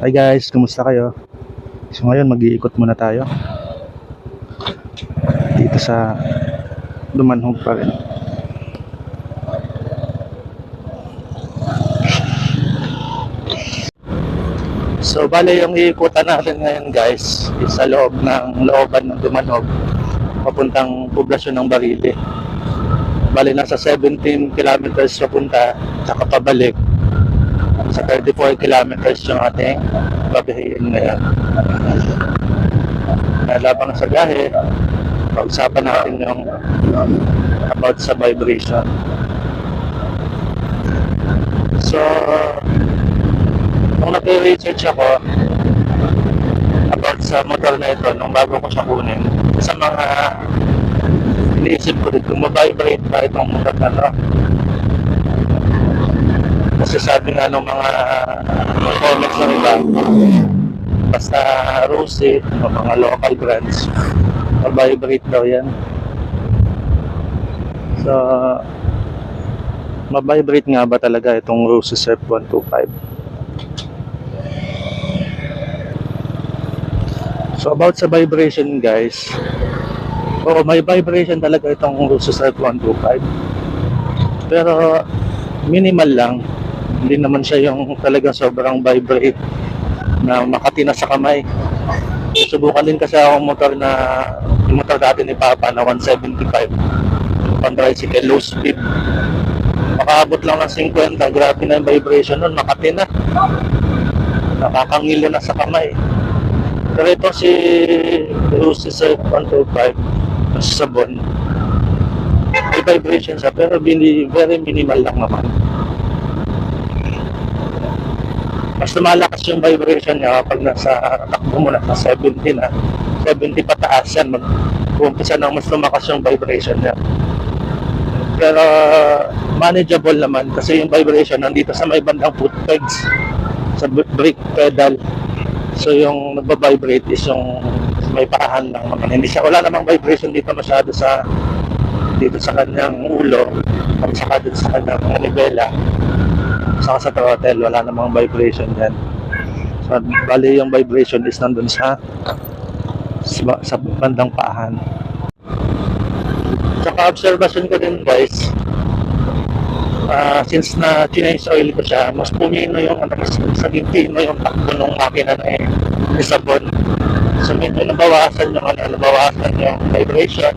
Hi guys, kumusta kayo? So ngayon mag-iikot muna tayo dito sa Dumanhog pa rin. So bale yung iikutan natin ngayon guys is sa looban ng Dumanhog papuntang poblasyon ng Barili. Bale nasa 17 kilometers papunta tsaka pabalik. Sa 34 kilometers yung ating babihin ngayon. Labang sa biyahe, pag-usapan natin yung about sa vibration. So, nung nag-research ako about sa motor na ito, nung bago ko siya kunin, sa mga iniisip ko rin, kung mabibrate ba itong motor na to. Kasi sabi nga ng mga comments na iba, basta Rosy o mga local brands, mabibrate daw yan. So, mabibrate nga ba talaga itong Rosy Surf 125? So about sa vibration guys, oo, may vibration talaga itong Rosy Surf 125. Pero minimal lang. Hindi naman siya yung talagang sobrang vibrate na makatina sa kamay. Subukan din kasi ako yung motor dati ni Papa na 175 on tricycle, low speed. Makaabot lang ng 50, grabe na yung vibration nun, makatina. Nakakangilo na sa kamay. Pero ito si Rosy Surf 125 sa Sabon, may vibration siya pero very minimal lang naman. Mas lumalakas yung vibration niya kapag nasa takbo mo na sa 70 na 70 pataas yan, mag-umpisa na mas lumakas yung vibration niya. Pero manageable naman kasi yung vibration nandito sa may bandang foot pegs, sa brake pedal. So yung nagba-vibrate is yung may paahan lang naman. Hindi siya, wala namang vibration dito masyado dito sa kanyang ulo at saka dito sa kanyang manibela. Saka sa throttle, wala namang vibration dyan. So, bali yung vibration is nandun sa bandang paahan. Saka observation ko din guys, since na change oil ko siya, mas pumino yung mas saging pino yung takbo ng makina na Sabon. So medyo nabawasan yung vibration.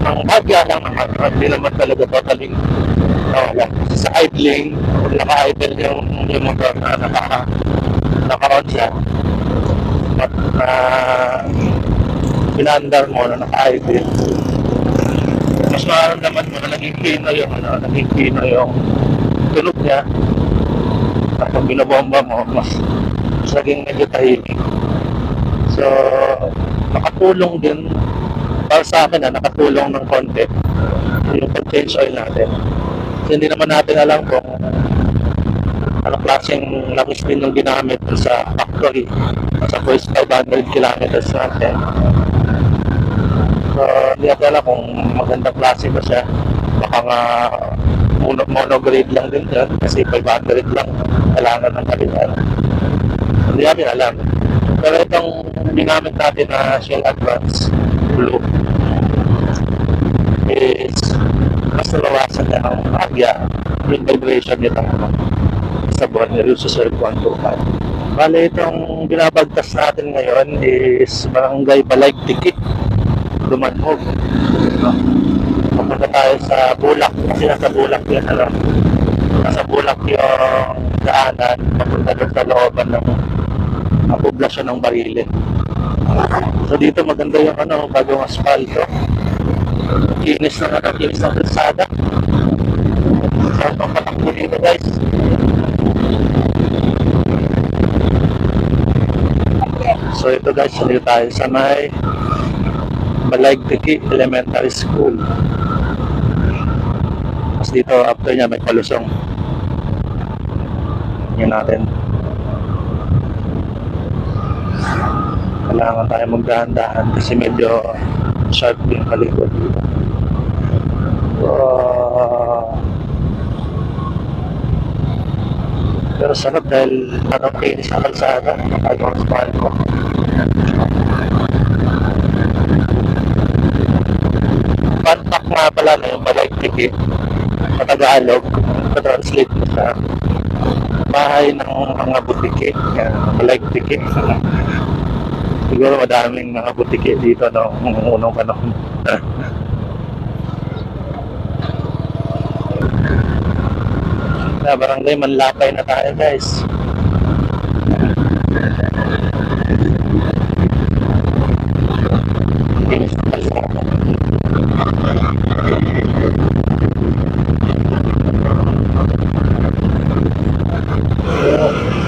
Ang bagya lang naman, hindi naman talaga totaling nawala. Sa idling, kung naka-idle yung motor na naka-on siya, at pinandar mo na naka-idle, mas maramdaman mo na naging pino yung tunog niya. At kung binabomba mo, mas naging medyo tahimik. So, nakatulong din para sa akin nakatulong ng konti yung pag-change oil natin. So, hindi naman natin alam kung ano klaseng langis din yung ginamit sa factory sa first 500 kilometers natin. So, hindi natin alam kung magandang klase ba siya. Baka nga monograde lang din yan kasi 500 lang kailangan ng kalitan. Hindi natin alam. Pero itong ginamit natin na Shell Advance Blue is mas nabawasan niya ng agya yung vibration nito sa buwan ni Rosy Surf 125. Bale, itong binabagtas natin ngayon is Barangay Balaytiki, Dumanhog. Papunta tayo sa Bulak kasi nasa Bulak yan, nasa Bulak yung daanan papunta doon sa looban ng poblasyon ng Barili. So dito maganda yung bagong asfalto. Kinis ng kalsada. So itong patakbo dito guys. So ito guys, dito tayo sa may Balaytiki Elementary School. Tapos dito after niya may palusong. Yan natin. Kailangan tayo magdahan-dahan kasi medyo sharp yung kalikod dito. Pero sarap dahil nakapili sa kalsada. Nakagawa sa mahal ko. Fun fact nga pala na yung Balay Tiki sa Tagalog, translate mo sa bahay ng mga butiki. Yan, Balay Tiki. Siguro madaming mga butiki dito noong unang panahon. Sa barangay Manlapay na tayo, guys.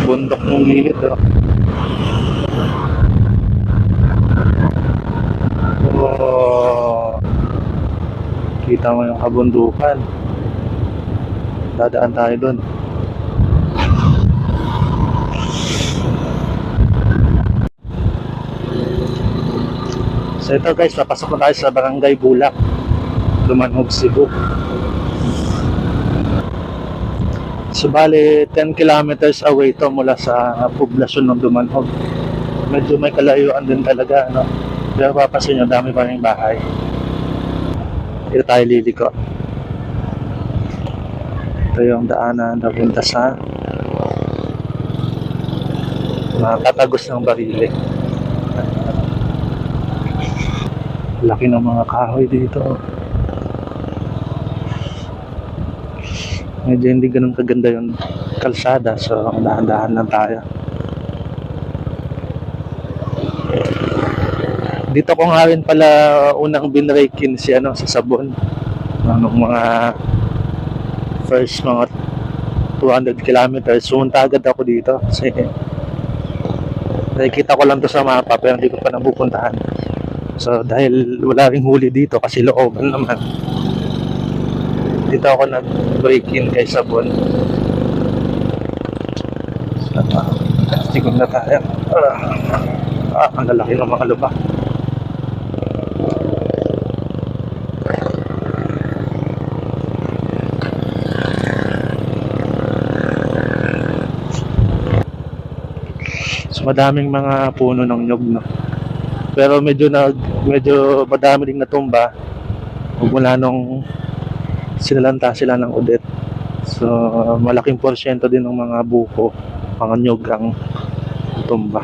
Bundok ng gilid, oh. Oh, kita mo yung kabundukan. Dadaan tayo dun. So ito guys, napasok na tayo sa Barangay Bulak, Dumanhog, Cebu. So bali 10 kilometers away to mula sa poblasyon ng Dumanhog. Medyo may kalayuan din talaga, no? Pero papasin nyo, dami pa rin bahay. Dito tayo liliko. Ito yung daanan na punta sa mga katagos ng Barile. Laki ng mga kahoy dito. Medyo hindi ganun kaganda yung kalsada, so dahan-dahan lang tayo. Dito ko nga rin pala unang binrakin si si Sabon. Anong mga first mga 200 kilometers, sumunta agad ako dito kasi nakikita ko lang to sa mapa pero hindi ko pa napupuntahan. So dahil wala ring huli dito kasi looban naman, dito ako nag-break-in kay Sabon. Sigong na tayo. Ang lalaki ng mga lubak. So madaming mga puno ng nyog, no? Pero medyo madami ding natumba mula nung sinalanta sila ng udet. So malaking porsyento din ng mga buko, mga nyog ang tumba.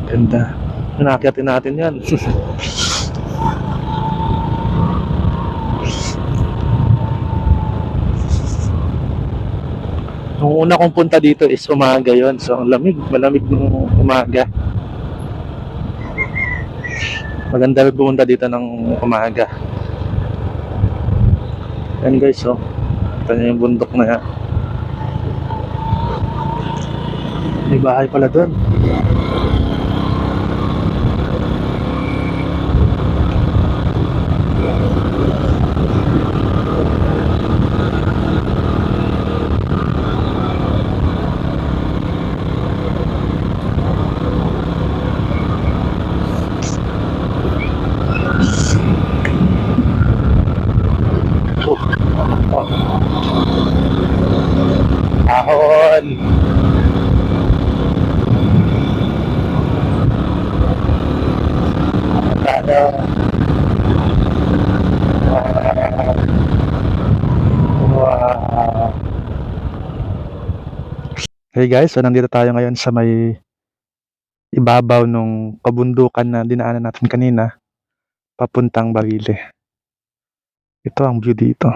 Ganda. Nakakyatin natin yan. Nung una kong punta dito is umaga yon, so ang malamig ng umaga. Maganda rin pumunta dito ng umaga. Yan guys, oh. Ito na yung bundok na yan. May bahay pala doon. Ahon. Hey guys, so nandito tayo ngayon sa may ibabaw nung kabundukan na dinaanan natin kanina papuntang Barile. Ito ang view dito.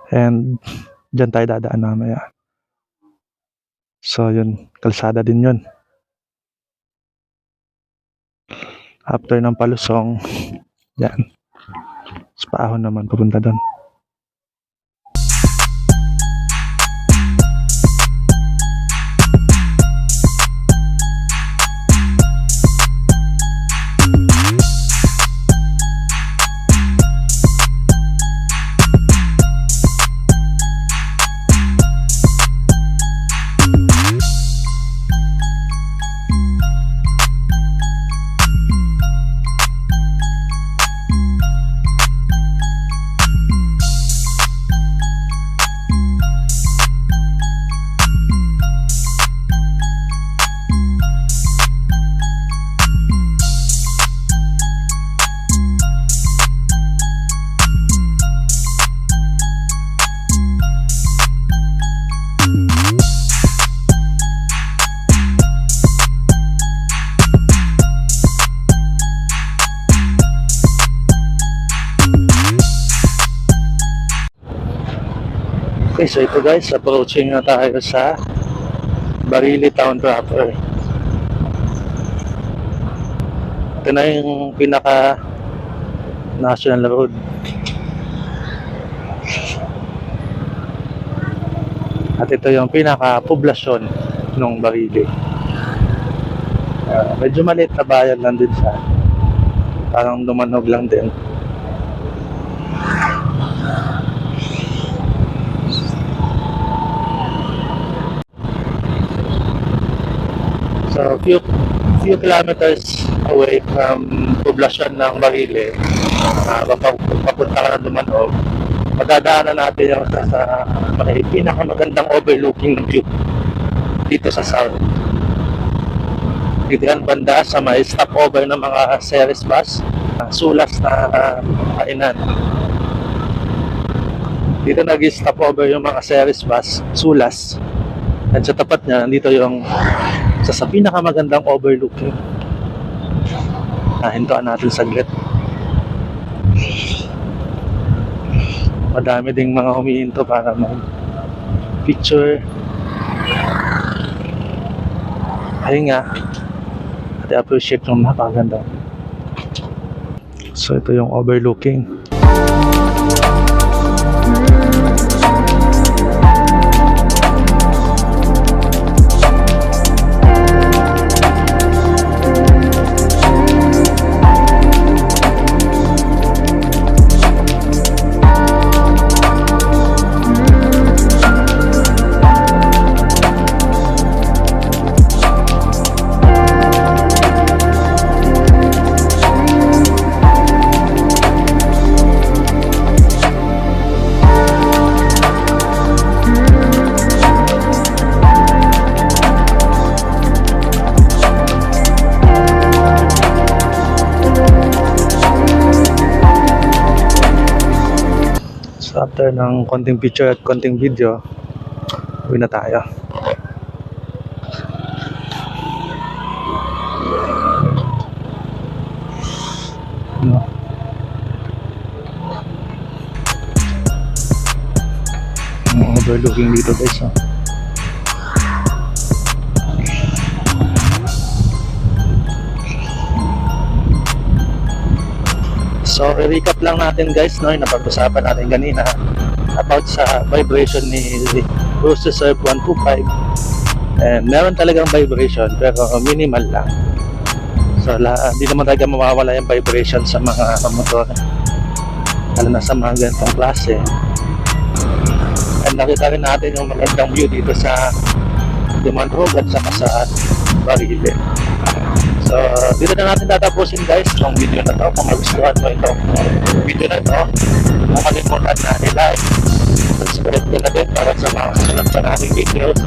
And dyan tayo dadaan mamaya. So yun, kalsada din yun. After ng palusong, yan. Sa paahon naman papunta doon. Okay, so ito guys, approaching na tayo sa Barili Town proper. Ito na yung pinaka national road. At ito yung pinaka poblasyon ng Barili. Medyo maliit na bayan lang din siya. Parang Dumanog lang din. So, few kilometers away from poblasyon ng Barili, papunta ka na Dumanog, madadaanan natin yung sa may pinakamagandang overlooking ng view dito sa south. Dito yan banda sa may stopover ng mga series bus, sulas na kainan. Dito nag-stopover yung mga series bus, sulas. At sa tapat niya, nandito yung sa pinakamagandang overlooking. Hintuan natin saglit. Madami ding mga humihinto para mag-picture. Ayun nga. At i-appreciate yung napakaganda. So ito yung overlooking. So after ng konting picture at konting video, uwi na tayo. Overlooking dito guys. So, i-recap lang natin guys, no, yung napag-usapan natin kanina about sa vibration ni Cruise Surf 125. And meron talagang vibration pero minimal lang. So, hindi naman talaga mawawala yung vibration sa mga motor, lalo na sa mga ganitong klase. And nakita rin natin yung magandang view dito sa Dumanog at saka sa Barili. So, dito na natin tatapusin guys itong video na to. Kung magustuhan mo itong video na to, kung kalimutan na i-like, subscribe ko na din para sa mga susunod pa nating videos.